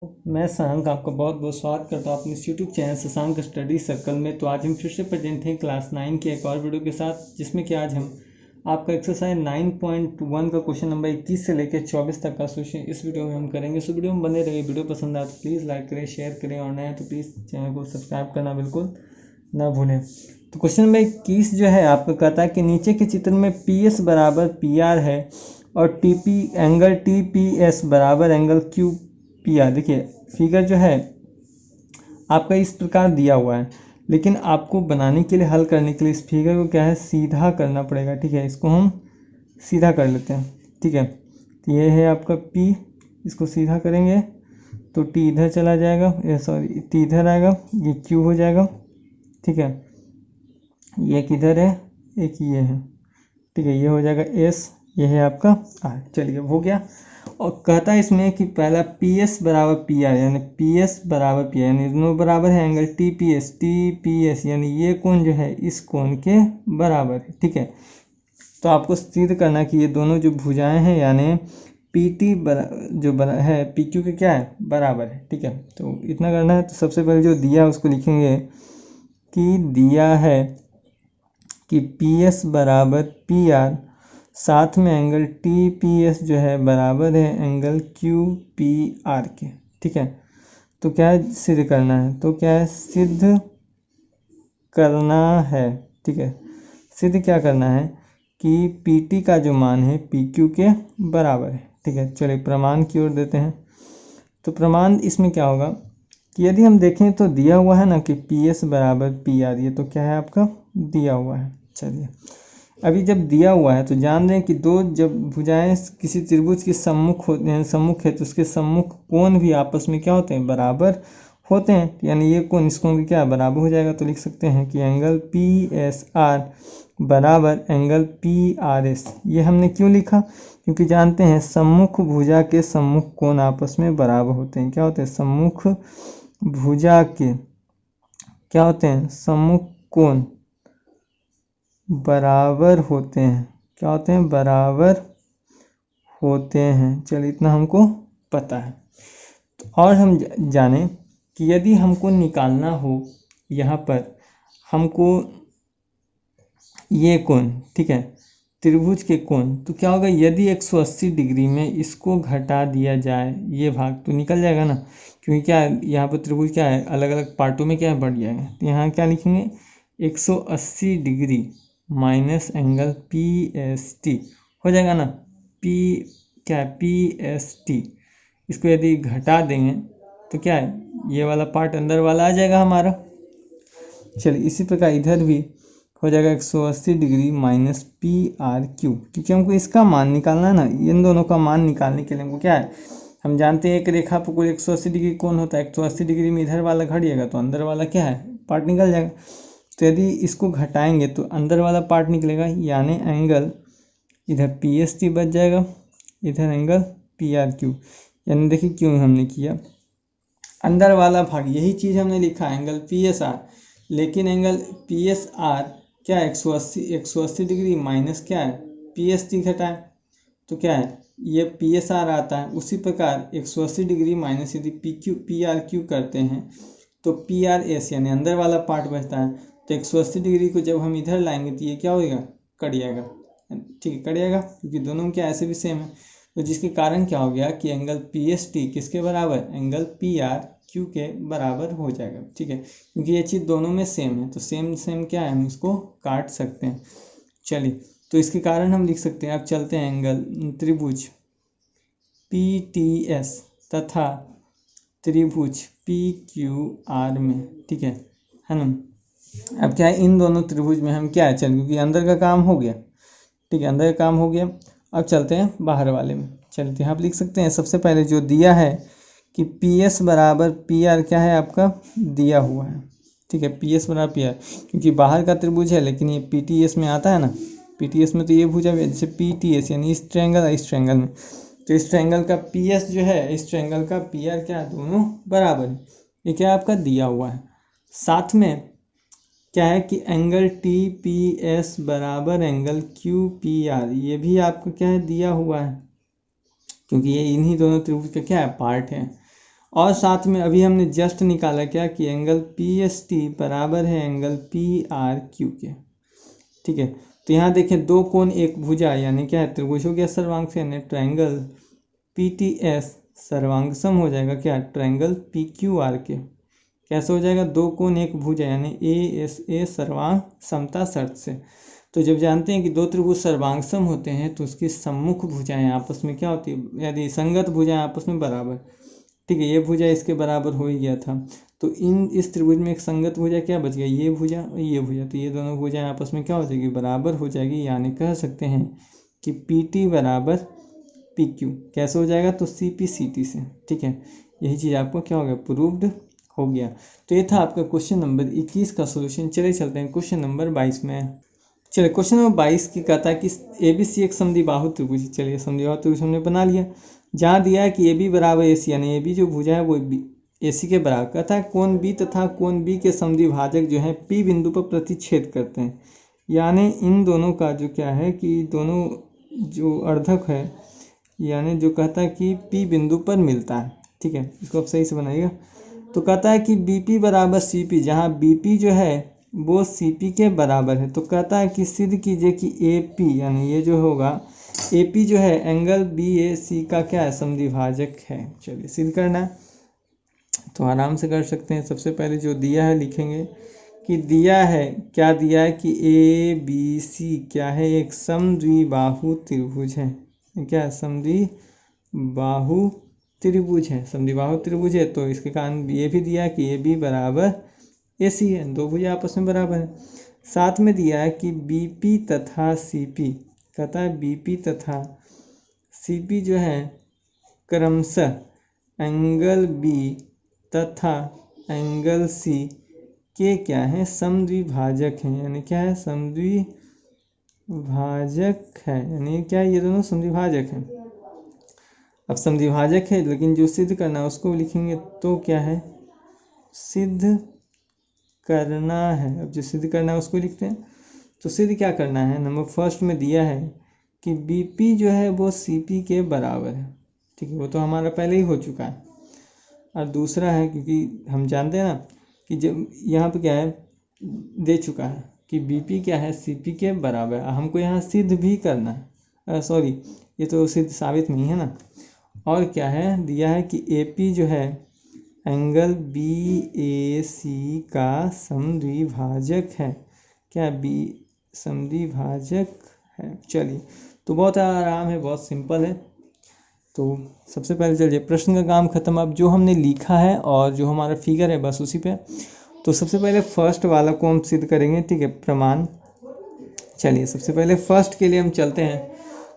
मैं शशांक आपका बहुत बहुत स्वागत करता हूँ अपने इस YouTube channel Shashank study circle में। तो आज हम फिर से प्रेजेंट हैं क्लास 9 के एक और वीडियो के साथ, जिसमें कि आज हम आपका एक्सरसाइज 9.1 का क्वेश्चन नंबर 21 से लेकर 24 तक का सोल्यूशन इस वीडियो में हम करेंगे। इस वीडियो में बने रहिए। वीडियो पसंद आए तो प्लीज़ लाइक करें, शेयर करें, और नए तो प्लीज़ चैनल को सब्सक्राइब करना बिल्कुल ना भूलें। तो क्वेश्चन नंबर 21 जो है आपका कहता है कि नीचे के चित्र में पी एस बराबर पी आर है और T P angle T P S बराबर एंगल क्यू पी आर। देखिए फिगर जो है आपका इस प्रकार दिया हुआ है, लेकिन आपको बनाने के लिए, हल करने के लिए इस फिगर को क्या है, सीधा करना पड़ेगा। ठीक है, इसको हम सीधा कर लेते हैं। ठीक है, तो ये है आपका P, इसको सीधा करेंगे तो T इधर चला जाएगा, सॉरी T इधर आएगा, ये Q हो जाएगा। ठीक है, ये किधर है, एक ये है। ठीक है, ये हो जाएगा S, ये है आपका R। चलिए हो गया। और कहता है इसमें कि पहला पी एस बराबर पी आर, यानी पी एस बराबर पी आर, यानी दोनों बराबर है एंगल टी पी एस, यानी ये कोण जो है इस कोण के बराबर है। ठीक है, तो आपको सिद्ध करना कि ये दोनों जो भुजाएं हैं यानी पी टी है पी क्यू के क्या है, बराबर है। ठीक है, तो इतना करना है। तो सबसे पहले जो दिया है उसको लिखेंगे कि दिया है कि पी एस बराबर पी आर, साथ में एंगल टी पी एस जो है बराबर है एंगल क्यू पी आर के। ठीक है, तो क्या है, सिद्ध करना है। तो क्या है, सिद्ध करना है। ठीक है, सिद्ध क्या करना है कि पी टी का जो मान है पी क्यू के बराबर है। ठीक है, चलिए प्रमाण की ओर देते हैं। तो प्रमाण इसमें क्या होगा कि यदि हम देखें तो दिया हुआ है ना कि पी एस बराबर पी आर, ये तो क्या है आपका दिया हुआ है। चलिए अभी जब दिया हुआ है तो जान रहे हैं कि दो जब भुजाएं किसी त्रिभुज के सम्मुख होते हैं, सम्मुख है, तो उसके सम्मुख कोण भी आपस में क्या होते हैं, बराबर होते हैं। यानी ये कोण इस कोण के क्या बराबर हो जाएगा। तो लिख सकते हैं कि एंगल पी एस आर बराबर एंगल पी आर एस। ये हमने क्यों लिखा, क्योंकि जानते हैं सम्मुख भुजा के सम्मुख कोण आपस में बराबर होते हैं। क्या होते हैं, सम्मुख भुजा के क्या होते हैं, सम्मुख कोण बराबर होते हैं। क्या होते हैं, बराबर होते हैं। चलिए इतना हमको पता है। तो और हम जाने कि यदि हमको निकालना हो, यहाँ पर हमको ये कोण, ठीक है, त्रिभुज के कोण, तो क्या होगा, यदि 180 डिग्री में इसको घटा दिया जाए, ये भाग तो निकल जाएगा ना, क्योंकि क्या है यहाँ पर त्रिभुज क्या है, अलग अलग पार्टों में क्या है, बढ़ जाएगा। तो यहाँ क्या लिखेंगे, 180 degree minus angle P S T हो जाएगा ना, पी क्या है, पी एस टी। इसको यदि घटा देंगे तो क्या है, ये वाला पार्ट अंदर वाला आ जाएगा हमारा। चलिए इसी प्रकार इधर भी हो जाएगा 180 degree minus P R Q, क्योंकि हमको इसका मान निकालना है ना। इन दोनों का मान निकालने के लिए हमको क्या है, हम जानते हैं एक रेखा पर कोई 180 डिग्री कौन होता है, 180 डिग्री में इधर वाला घटिएगा तो अंदर वाला क्या है, पार्ट निकल जाएगा। तो यदि इसको घटाएंगे तो अंदर वाला पार्ट निकलेगा, यानी एंगल इधर पी एस टी बच जाएगा, इधर एंगल पी आर क्यू। यानी देखिए क्यों हमने किया, अंदर वाला भाग यही चीज़ हमने लिखा एंगल पी एस आर, लेकिन एंगल पी एस आर क्या है, 180 डिग्री माइनस क्या है, पी एस टी घटाए तो क्या है, ये पी एस आर आता है। उसी प्रकार 180 डिग्री माइनस यदि पी आर क्यू करते हैं तो पी आर एस यानी अंदर वाला पार्ट बचता है। तो 180 डिग्री को जब हम इधर लाएंगे तो ये क्या होगा, कट जाएगा। ठीक है, कट जाएगा क्योंकि दोनों क्या ऐसे भी सेम है। तो जिसके कारण क्या हो गया कि एंगल पी एस टी किसके बराबर, एंगल पी आर क्यू के बराबर हो जाएगा। ठीक है, क्योंकि ये चीज़ दोनों में सेम है, तो सेम सेम क्या है, हम इसको काट सकते हैं। चलिए तो इसके कारण हम लिख सकते हैं, अब चलते हैं एंगल त्रिभुज पी टी एस तथा त्रिभुज पी क्यू आर में। ठीक है ना। अब क्या है, इन दोनों त्रिभुज में हम क्या है, चल क्योंकि अंदर का काम हो गया। ठीक है, अंदर का काम हो गया। अब चलते हैं बाहर वाले में। चलते हैं, आप लिख सकते हैं सबसे पहले जो दिया है कि पी एस बराबर पी आर क्या है आपका दिया हुआ है। ठीक है, पी एस बराबर पी आर, क्योंकि बाहर का त्रिभुज है लेकिन ये पी टी एस में आता है ना, पी टी एस में तो ये भुजा भी है, जैसे पी टी एस यानी इस ट्रायंगल इस ट्रायंगल में, तो इस ट्रायंगल का पी एस जो है इस ट्रायंगल का पी आर क्या है, दोनों बराबर है। ये क्या आपका दिया हुआ है। साथ में क्या है कि एंगल टी पी एस बराबर एंगल क्यू पी आर, ये भी आपको क्या है दिया हुआ है, क्योंकि ये इन्हीं दोनों त्रिभुज का क्या है पार्ट है। और साथ में अभी हमने जस्ट निकाला क्या कि एंगल PST बराबर है एंगल PRQ के। ठीक है, तो यहाँ देखें दो कोण एक भुजा यानी क्या है त्रिभुज हो गया सर्वांग से, यानी ट्रायंगल PTS सर्वांग सम हो जाएगा क्या ट्रायंगल PQR के। कैसे हो जाएगा, दो कोण एक भुजा यानी ASA सर्वांग समता शर्त से। तो जब जानते हैं कि दो त्रिभुज सर्वांग सम होते हैं तो उसकी सम्मुख भुजाएं आपस में क्या होती है, यदि संगत भुजाएं आपस में बराबर। ठीक है, ये भुजा इसके बराबर हो ही गया था, तो इस त्रिभुज में एक संगत भुजा क्या बच गया, ये भुजा और ये भुजा, तो ये दोनों भुजाएं आपस में क्या हो जाएगी, बराबर हो जाएगी। यानी कह सकते हैं कि PT बराबर PQ। कैसे हो जाएगा, तो CP CT से। ठीक है, यही चीज़ आपको क्या हो गया, प्रूव्ड हो गया। तो ये था आपका क्वेश्चन नंबर 21 का सोल्यूशन। चले चलते हैं क्वेश्चन नंबर 22 में। चलिए क्वेश्चन नंबर 22 की कहता है कि ABC एक समद्विबाहु त्रिभुज। चलिए समद्विबाहु त्रिभुज हमने बना लिया। जहाँ दिया है कि AB बराबर AC यानी AB जो भुजा है वो AC के बराबर। कहता है कोण B तथा कोण B के समद्विभाजक जो है P बिंदु पर प्रतिच्छेद करते हैं। यानी इन दोनों का जो क्या है कि दोनों जो अर्धक है, यानी जो कहता है कि P बिंदु पर मिलता है। ठीक है, इसको आप सही से बनाइएगा। तो कहता है कि BP बराबर CP, जहाँ BP जो है वो CP के बराबर है। तो कहता है कि सिद्ध कीजिए कि AP यानी ये जो होगा AP जो है एंगल BAC का क्या है, समद्विभाजक है। चलिए सिद्ध करना है तो आराम से कर सकते हैं। सबसे पहले जो दिया है लिखेंगे कि दिया है, क्या दिया है कि ABC क्या है, एक समद्विबाहु त्रिभुज है। क्या है, समद्विबाहु त्रिभुज है। समद्विबाहु त्रिभुज है तो इसके कारण ये भी दिया है कि AB बराबर AC है, दो भुजा आपस में बराबर है। साथ में दिया है कि BP तथा CP, कहता है BP तथा CP जो है क्रमशः एंगल B तथा एंगल C के क्या है, समद्विभाजक हैं। यानी क्या है, समद्विभाजक है, यानी क्या है, ये दोनों समद्विभाजक हैं। अब समद्विभाजक है लेकिन जो सिद्ध करना है उसको लिखेंगे तो क्या है, सिद्ध करना है। अब जो सिद्ध करना है उसको लिखते हैं। तो सिद्ध क्या करना है, नंबर फर्स्ट में दिया है कि BP जो है वो CP के बराबर है। ठीक है, वो तो हमारा पहले ही हो चुका है। और दूसरा है क्योंकि हम जानते हैं ना कि जब यहाँ पे क्या है दे चुका है कि BP क्या है CP के बराबर। हमको यहाँ सिद्ध भी करना है, सॉरी ये तो सिद्ध साबित नहीं है ना। और क्या है दिया है कि AP जो है एंगल BAC का समद्विभाजक है। क्या B समद्विभाजक है। चलिए तो बहुत आराम है, बहुत सिंपल है। तो सबसे पहले चलिए प्रश्न का काम खत्म। अब जो हमने लिखा है और जो हमारा फिगर है बस उसी पे। तो सबसे पहले फर्स्ट वाला को हम सिद्ध करेंगे। ठीक है, प्रमाण। चलिए सबसे पहले फर्स्ट के लिए हम चलते हैं।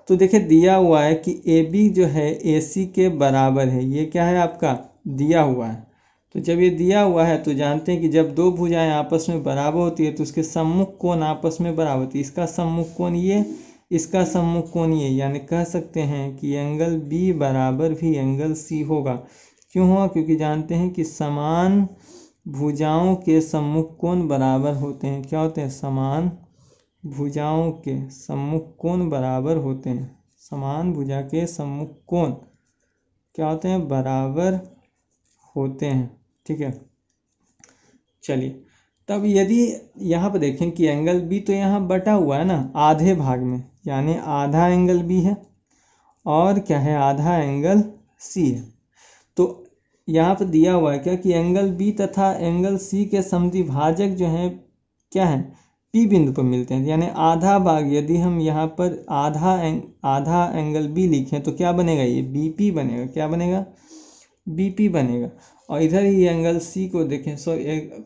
तो देखिए दिया हुआ है कि AB जो है AC के बराबर है। ये क्या है आपका दिया हुआ है। तो जब ये दिया हुआ है तो जानते हैं कि जब दो भुजाएं आपस में बराबर होती है तो उसके सम्मुख कोण आपस में बराबर होती है। इसका सम्मुख कोण ये, इसका सम्मुख कोण ये, यानी कह सकते हैं कि एंगल B बराबर भी एंगल C होगा। क्यों हुआ, क्योंकि जानते हैं कि समान भुजाओं के सम्मुख कोण बराबर होते हैं। क्या होते हैं, समान भुजाओं के सम्मुख कोण बराबर होते हैं। समान भुजा के सम्मुख कोण क्या होते हैं, बराबर होते हैं। ठीक है, चलिए तब यदि यहाँ पर देखें कि एंगल B तो यहाँ बटा हुआ है ना आधे भाग में, यानी आधा एंगल B है और क्या है, आधा एंगल C है। तो यहाँ पर दिया हुआ है क्या कि एंगल B तथा एंगल C के समद्विभाजक जो हैं क्या है, P बिंदु पर मिलते हैं। यानी आधा भाग, यदि हम यहाँ पर आधा एंगल B लिखें तो क्या बनेगा, ये BP बनेगा। क्या बनेगा, BP बनेगा। और इधर ही एंगल C को देखें,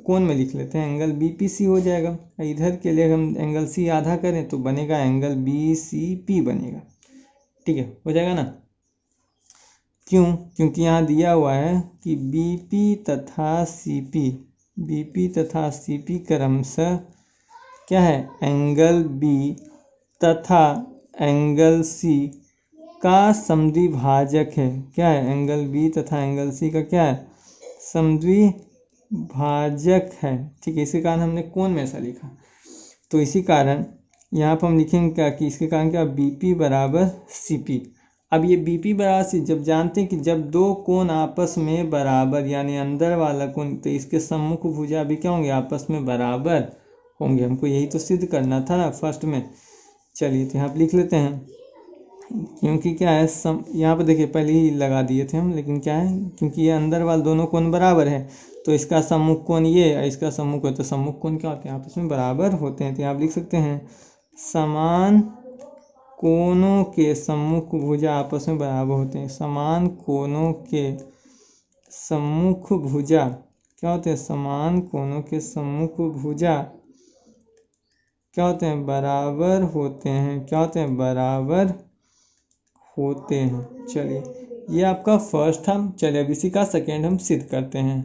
कोण में लिख लेते हैं, एंगल BPC हो जाएगा। इधर के लिए हम एंगल C आधा करें तो बनेगा एंगल BCP बनेगा। ठीक है, हो जाएगा ना। क्यों, क्योंकि यहाँ दिया हुआ है कि BP तथा CP क्रमशः क्या है, एंगल B तथा एंगल C का समद्विभाजक है। क्या है, एंगल B तथा एंगल C का क्या है, समद्विभाजक है। ठीक है, इसी कारण हमने कोण में ऐसा लिखा। तो इसी कारण यहाँ पर हम लिखेंगे क्या कि इसके कारण क्या, BP बराबर CP। अब ये बीपी बराबर सी, जब जानते हैं कि जब दो कोण आपस में बराबर यानी अंदर वाला कोण, तो इसके सम्मुख भुजा भी क्या होंगे, आपस में बराबर होंगे। हमको यही तो सिद्ध करना था ना फर्स्ट में। चलिए तो यहाँ पर लिख लेते हैं, क्योंकि क्या है यहाँ पर देखिए पहले ही लगा दिए थे हम, लेकिन क्या है क्योंकि ये अंदर वाले दोनों कोण बराबर है तो इसका सम्मुख कोण ये और इसका सम्मुख है, तो सम्मुख कोण क्या होते हैं, आपस में बराबर होते हैं। तो यहाँ आप लिख सकते हैं समान कोणों के सम्मुख भुजा आपस में बराबर होते हैं। समान कोणों के सम्मुख भुजा क्या होते हैं, समान कोणों के सम्मुख भुजा क्या होते हैं, बराबर होते हैं। क्या होते हैं, बराबर होते हैं। चलिए ये आपका फर्स्ट था। चलिए अब इसी का सेकेंड हम सिद्ध करते हैं।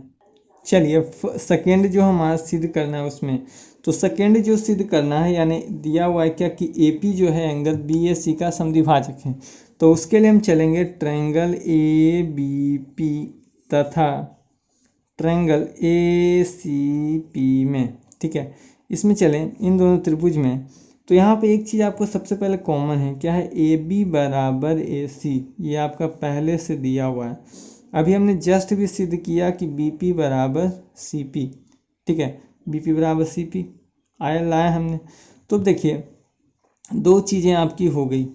चलिए सेकेंड जो हमारा सिद्ध करना है उसमें, तो सेकेंड जो सिद्ध करना है यानी दिया हुआ है क्या कि AP जो है एंगल BAC का समद्विभाजक है। तो उसके लिए हम चलेंगे ट्रायंगल ABP तथा ट्रायंगल ACP में, ठीक है। इसमें चलें इन दोनों त्रिभुज में, तो यहाँ पे एक चीज़ आपको सबसे पहले कॉमन है, क्या है, AB बराबर AC, ये आपका पहले से दिया हुआ है। अभी हमने जस्ट भी सिद्ध किया कि BP बराबर CP, ठीक है, BP बराबर CP आया लाया हमने। तो देखिए दो चीज़ें आपकी हो गई,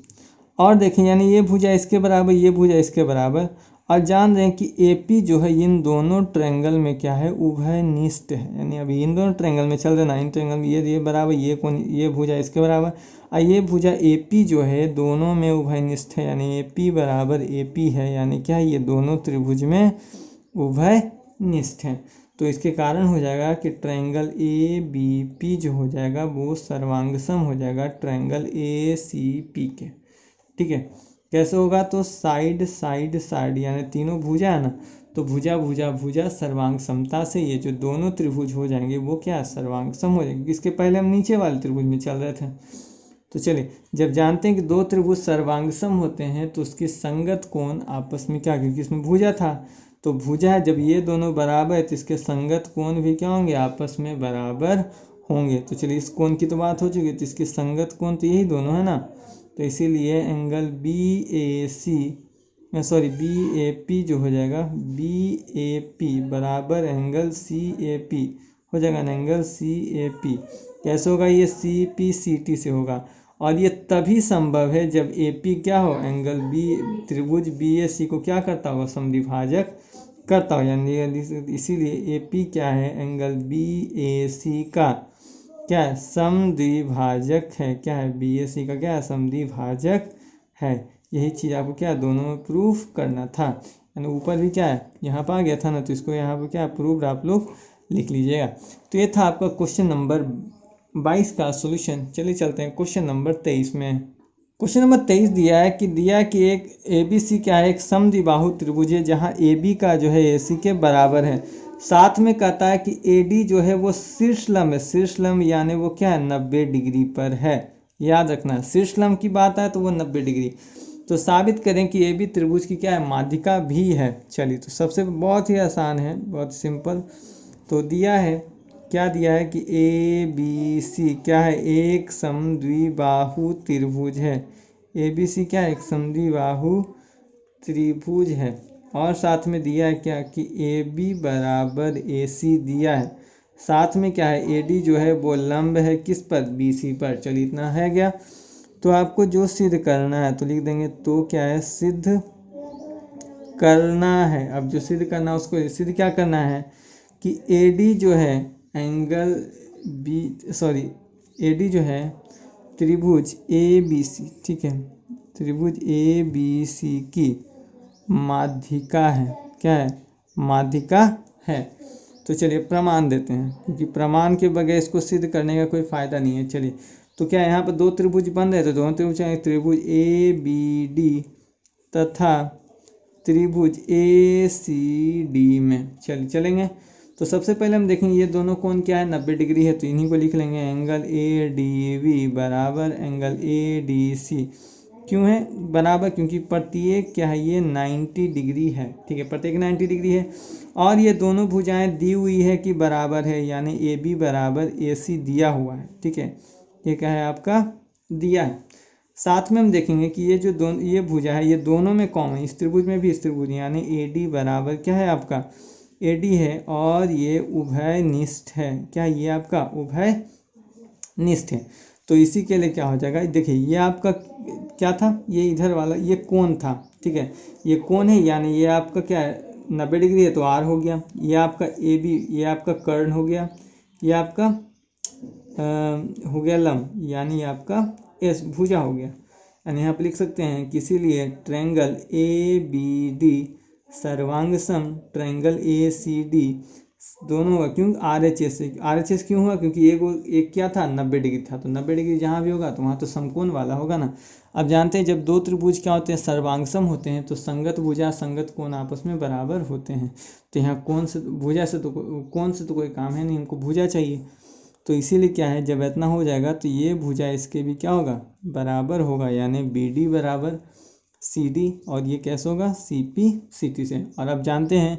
और देखें यानी ये भुजा इसके बराबर, ये भुजा इसके बराबर, और जान रहे हैं कि AP जो है इन दोनों ट्रायंगल में क्या है, उभयनिष्ठ है। यानी अभी इन दोनों ट्रायंगल में चल रहे ना, इन ट्रायंगल में ये बराबर, ये कोण, ये भुजा इसके बराबर, और ये भुजा AP जो है दोनों में उभयनिष्ठ है, यानी AP बराबर AP है, यानी क्या है, ये दोनों त्रिभुज में उभयनिष्ठ है। तो इसके कारण हो जाएगा कि ट्रायंगल ABP जो हो जाएगा वो सर्वांगसम हो जाएगा ट्रायंगल ACP के, ठीक है। कैसे होगा, तो साइड साइड साइड यानी तीनों भुजा है ना, तो भुजा भुजा भुजा सर्वांग समता से ये जो दोनों त्रिभुज हो जाएंगे वो क्या, सर्वांग सम हो जाएंगे। इसके पहले हम नीचे वाले त्रिभुज में चल रहे थे। तो चलिए जब जानते हैं कि दो त्रिभुज सर्वांगसम होते हैं तो उसके संगत कोण आपस में क्या, क्योंकि इसमें भुजा था तो भुजा है, जब ये दोनों बराबर है तो इसके संगत कोण भी क्या होंगे, आपस में बराबर होंगे। तो चलिए इस कोण की तो बात हो चुकी है, तो इसके संगत कोण तो यही दोनों है ना, तो इसीलिए एंगल BAP जो हो जाएगा BAP बराबर एंगल CAP हो जाएगा ना, एंगल CAP कैसे होगा, ये CPCT से होगा। और ये तभी संभव है जब AP क्या हो, एंगल त्रिभुज BAC को क्या करता होगा, समद्विभाजक करता हो, यानी इसीलिए AP क्या है, एंगल BAC का क्या है, समद्विभाजक है। क्या है, BAC का क्या है, समद्विभाजक है। यही चीज़ आपको क्या दोनों में प्रूफ करना था, यानी ऊपर भी क्या है यहाँ पर आ गया था ना, तो इसको यहाँ पर क्या प्रूफ आप लोग लिख लीजिएगा। तो ये था आपका क्वेश्चन नंबर 22 का सॉल्यूशन। चलिए चलते हैं क्वेश्चन नंबर 23 में। क्वेश्चन नंबर 23 दिया है कि एक ABC क्या है, एक समद्विबाहु त्रिभुज है जहाँ AB का जो है AC के बराबर है। साथ में कहता है कि AD जो है वो शीर्षलंब है, शीर्षलंब यानी वो क्या है, 90 डिग्री पर है। याद रखना शीर्षलंब की बात है तो वो 90 डिग्री। तो साबित करें कि AB त्रिभुज की क्या है, माध्यिका भी है। चलिए तो सबसे बहुत ही आसान है, बहुत सिंपल। तो दिया है, क्या दिया है कि ABC क्या है, एक समद्विबाहु त्रिभुज है। ABC क्या है, एक समद्विबाहु त्रिभुज है। और साथ में दिया है क्या कि AB बराबर AC दिया है। साथ में क्या है, AD जो है वो लंब है किस पर, BC पर। चलिए इतना है गया। तो आपको जो सिद्ध करना है तो लिख देंगे, तो क्या है, सिद्ध करना है। अब जो सिद्ध करना है उसको सिद्ध क्या करना है कि AD जो है एंगल AD जो है त्रिभुज ABC, ठीक है, त्रिभुज ABC की माध्यिका है। क्या है, माध्यिका है। तो चलिए प्रमाण देते हैं, क्योंकि प्रमाण के बगैर इसको सिद्ध करने का कोई फायदा नहीं है। चलिए तो क्या यहाँ पर दो त्रिभुज बन रहे, तो दोनों त्रिभुज त्रिभुज ABD तथा त्रिभुज ACD में चलेंगे। तो सबसे पहले हम देखेंगे ये दोनों कोण क्या है, 90 डिग्री है, तो इन्हीं को लिख लेंगे, एंगल ADB बराबर एंगल ADC। क्यों है बराबर, क्योंकि प्रत्येक क्या है, ये 90 डिग्री है, ठीक है, प्रत्येक 90 डिग्री है। और ये दोनों भुजाएं दी हुई है कि बराबर है, यानी AB बराबर AC दिया हुआ है, ठीक है, ये क्या है आपका दिया है। साथ में हम देखेंगे कि ये जो दोनों ये भुजा है ये दोनों में कॉमन, इस त्रिभुज में भी इस त्रिभुज, यानी ए डी बराबर क्या है आपका ए डी है, और ये उभयनिष्ठ है। क्या ये आपका उभयनिष्ठ है। तो इसी के लिए क्या हो जाएगा, देखिए ये आपका क्या था, ये इधर वाला ये कोण था, ठीक है, ये कोण है, यानी ये आपका क्या है 90 डिग्री है तो आर हो गया। ये आपका ए बी, ये आपका कर्ण हो गया, ये आपका हो गया लंब, यानी ये आपका एस भुजा हो गया। यानी यहाँ पर लिख सकते हैं कि इसीलिए ट्रायंगल ए बी डी सर्वांग सम ट्रायंगल ए सी डी दोनों होगा। क्यों आर एच एस क्यों हुआ, क्योंकि एक क्या था 90 डिग्री था, तो 90 डिग्री जहाँ भी होगा तो वहाँ तो समकोण वाला होगा ना। अब जानते हैं जब दो त्रिभुज क्या होते हैं सर्वांगसम होते हैं तो संगत भुजा संगत कोण आपस में बराबर होते हैं। तो यहाँ कोण से भुजा से तो कोण से तो कोई काम है नहीं, हमको भुजा चाहिए। तो इसीलिए क्या है जब इतना हो जाएगा तो ये भुजा इसके भी क्या होगा बराबर होगा, यानी बी डी बराबर सी डी, और ये कैसे होगा सी पी सी टी से। और अब जानते हैं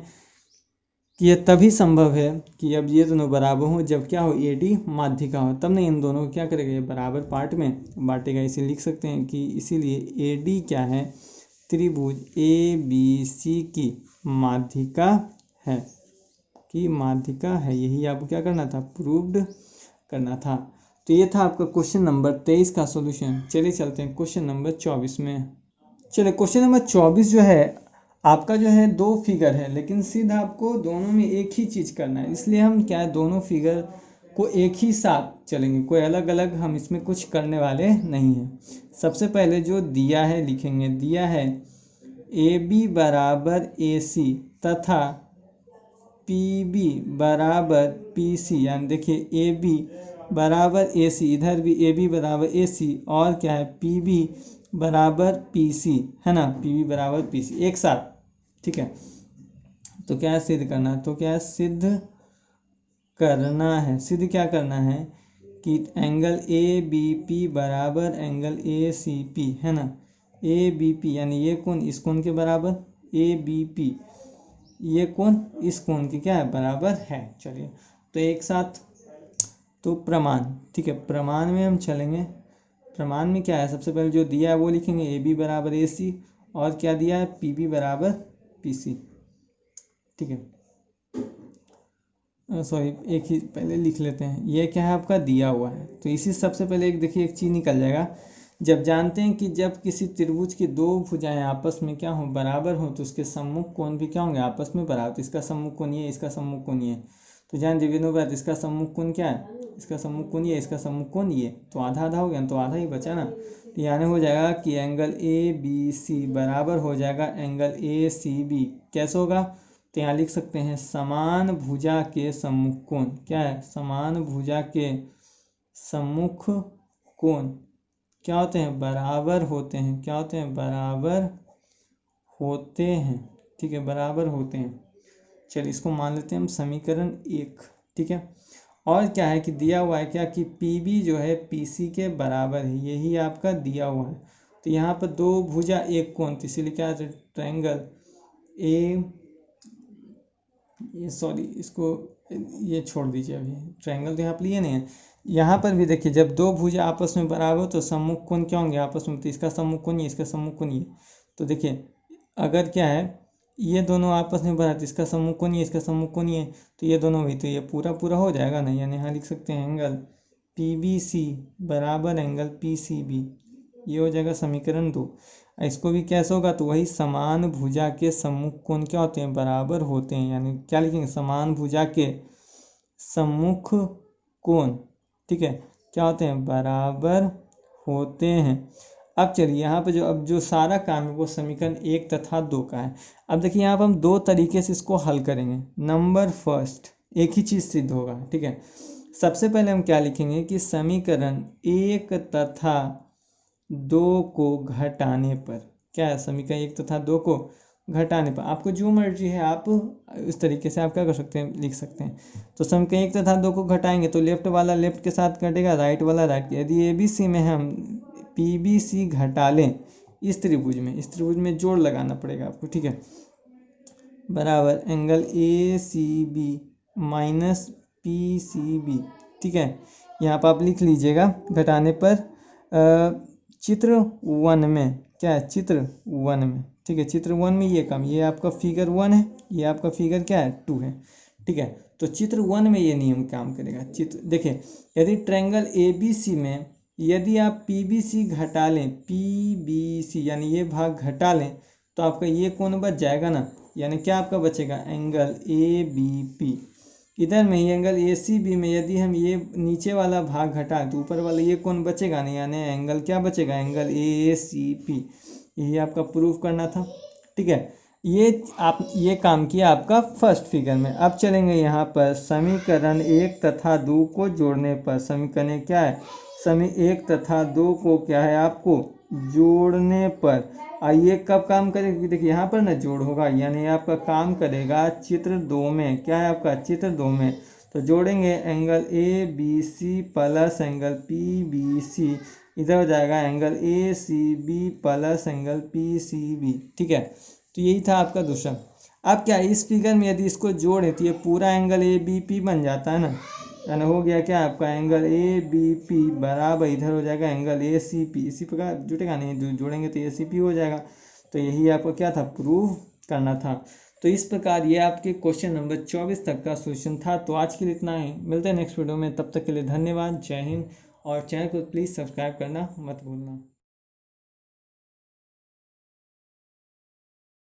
कि यह तभी संभव है कि अब ये दोनों बराबर हों जब क्या हो ए डी माध्यिका हो, तब नहीं इन दोनों को क्या करेगा ये बराबर पार्ट में बांटेगा। इसे लिख सकते हैं कि इसीलिए ए डी क्या है त्रिभुज ए बी सी की माध्यिका है, की माध्यिका है। यही आपको क्या करना था प्रूव्ड करना था। तो ये था आपका क्वेश्चन नंबर 23 का सॉल्यूशन। चलिए चलते हैं क्वेश्चन नंबर 24 में। चलिए क्वेश्चन नंबर 24 जो है आपका जो है दो फिगर है, लेकिन सीधा आपको दोनों में एक ही चीज़ करना है, इसलिए हम क्या है दोनों फिगर को एक ही साथ चलेंगे, कोई अलग अलग हम इसमें कुछ करने वाले नहीं हैं। सबसे पहले जो दिया है लिखेंगे, दिया है ए बी बराबर ए सी तथा पी बी बराबर पी सी, यानी देखिए ए बी बराबर ए सी, इधर भी ए बी बराबर ए सी, और क्या है पी बी बराबर पी सी, है ना, पी बी बराबर पी सी एक साथ, ठीक है। तो क्या सिद्ध करना है, तो क्या सिद्ध करना है, सिद्ध क्या करना है कि एंगल ए बी पी बराबर एंगल ए सी पी, है ना, ए बी पी यानी ये कोण इस कोण के बराबर, ए बी पी ये कोण इस कोण के क्या है बराबर है। चलिए तो एक साथ, तो प्रमाण, ठीक है, प्रमाण में हम चलेंगे। प्रमाण में क्या है, सबसे पहले जो दिया है वो लिखेंगे ए बी बराबर ए सी, और क्या दिया है पी बी बराबर पी सी, ठीक है। सॉरी एक ही पहले लिख लेते हैं, ये क्या है आपका दिया हुआ है। तो इसी सबसे पहले एक देखिए एक चीज़ निकल जाएगा, जब जानते हैं कि जब किसी त्रिभुज की दो भुजाएं आपस में क्या हो बराबर हो तो उसके सम्मुख कोण भी क्या होंगे आपस में बराबर। तो इसका सम्मुख कोण ये, इसका सम्मुख कोण ये, तो जान दिव्य बात इसका सम्मुख कोण क्या है, इसका सम्मुख कोण ये, इसका सम्मुख कोण ये, तो आधा आधा हो गया, तो आधा ही बचा ना। तो यानी हो जाएगा कि एंगल ए बी सी बराबर हो जाएगा एंगल ए सी बी। कैसे होगा, तो यहाँ लिख सकते हैं समान भुजा के सम्मुख कोण, क्या है समान भुजा के सम्मुख कोण क्या होते हैं बराबर होते हैं, क्या होते हैं बराबर होते हैं, ठीक है, बराबर होते हैं। चलिए इसको मान लेते हैं हम समीकरण 1, ठीक है। और क्या है कि दिया हुआ है क्या कि पी बी जो है पी सी के बराबर है, यही आपका दिया हुआ है। तो यहाँ पर दो भुजा एक कोण, तो इसीलिए क्या है ट्रायंगल ए, ये सॉरी इसको ये छोड़ दीजिए, अभी ट्रायंगल तो यहाँ पर लिए नहीं है। यहाँ पर भी देखिए जब दो भुजा आपस में बराबर हो तो सम्मुख कोण क्या होंगे आपस में, तो इसका सम्मुख कोण ये, इसका सम्मुख कोण ये। तो देखिए अगर क्या है ये दोनों आपस में बराबर, तो इसका सम्मुख कोण ये, इसका सम्मुख कोण ये, तो ये दोनों हुई, तो ये पूरा पूरा हो जाएगा ना। यानी यहाँ लिख सकते हैं एंगल पी बी सी बराबर एंगल पी सी बी, ये हो जाएगा समीकरण 2। इसको भी कैसे होगा, तो वही समान भुजा के सम्मुख कोण क्या होते हैं बराबर होते हैं, यानी क्या लिखेंगे समान भुजा के सम्मुख कोण, ठीक है, क्या होते हैं बराबर होते हैं। अब चलिए यहाँ पे जो अब जो सारा काम है वो समीकरण 1 तथा 2 का है। अब देखिए यहाँ पर हम दो तरीके से इसको हल करेंगे। नंबर फर्स्ट एक ही चीज़ सिद्ध होगा, ठीक है। सबसे पहले हम क्या लिखेंगे कि समीकरण 1 तथा 2 को घटाने पर, क्या है समीकरण 1 तथा 2 को घटाने पर, आपको जो मर्जी है आप इस तरीके से आप क्या कर सकते हैं लिख सकते हैं। तो समीकरण 1 तथा 2 को घटाएंगे तो लेफ्ट वाला लेफ्ट के साथ घटेगा, राइट वाला राइट। यदि ए बी सी में हम पी बी सी घटा लें इस त्रिभुज में, इस त्रिभुज में जोड़ लगाना पड़ेगा आपको, ठीक है, बराबर angle A C B minus P C B, ठीक है। यहाँ पर आप लिख लीजिएगा घटाने पर चित्र 1 में क्या है, चित्र 1 में, ठीक है, चित्र 1 में ये काम, ये आपका फिगर 1 है, ये आपका फिगर क्या है 2 है, ठीक है। तो चित्र 1 में ये नियम काम करेगा। चित्र देखिए, यदि ट्रायंगल ABC में यदि आप PBC घटा लें, PBC यानी ये भाग घटा लें, तो आपका ये कोण बच जाएगा ना, यानी क्या आपका बचेगा, एंगल ABP। इधर में ही एंगल ACB में यदि हम ये नीचे वाला भाग घटाएं तो ऊपर वाला ये कोण बचेगा नहीं, यानी एंगल क्या बचेगा, एंगल ACP। यही आपका प्रूफ करना था, ठीक है। ये आप ये काम किया आपका फर्स्ट फिगर में। अब चलेंगे यहाँ पर समीकरण 1 तथा 2 को जोड़ने पर। समीकरण क्या है, 1 तथा 2 को क्या है आपको जोड़ने पर। आइए कब काम करेगा, देखिए यहाँ पर ना जोड़ होगा, यानी आपका काम करेगा चित्र 2 में, क्या है आपका चित्र 2 में। तो जोड़ेंगे angle ABC plus angle PBC, इधर हो जाएगा angle ACB plus angle PCB, ठीक है। तो यही था आपका दूसरा। अब क्या इस फिगर में यदि इसको जोड़े तो ये पूरा एंगल ABP बन जाता है ना, यानी हो गया क्या आपका एंगल ABP बराबर इधर हो जाएगा एंगल ACP। इसी प्रकार जुटेगा नहीं, जोड़ेंगे तो ACP हो जाएगा। तो यही आपको क्या था, प्रूव करना था। तो इस प्रकार ये आपके क्वेश्चन नंबर 24 तक का सॉल्यूशन था। तो आज के लिए इतना ही, मिलते हैं नेक्स्ट वीडियो में, तब तक के लिए धन्यवाद, जय हिंद। और चैनल को प्लीज़ सब्सक्राइब करना मत भूलना।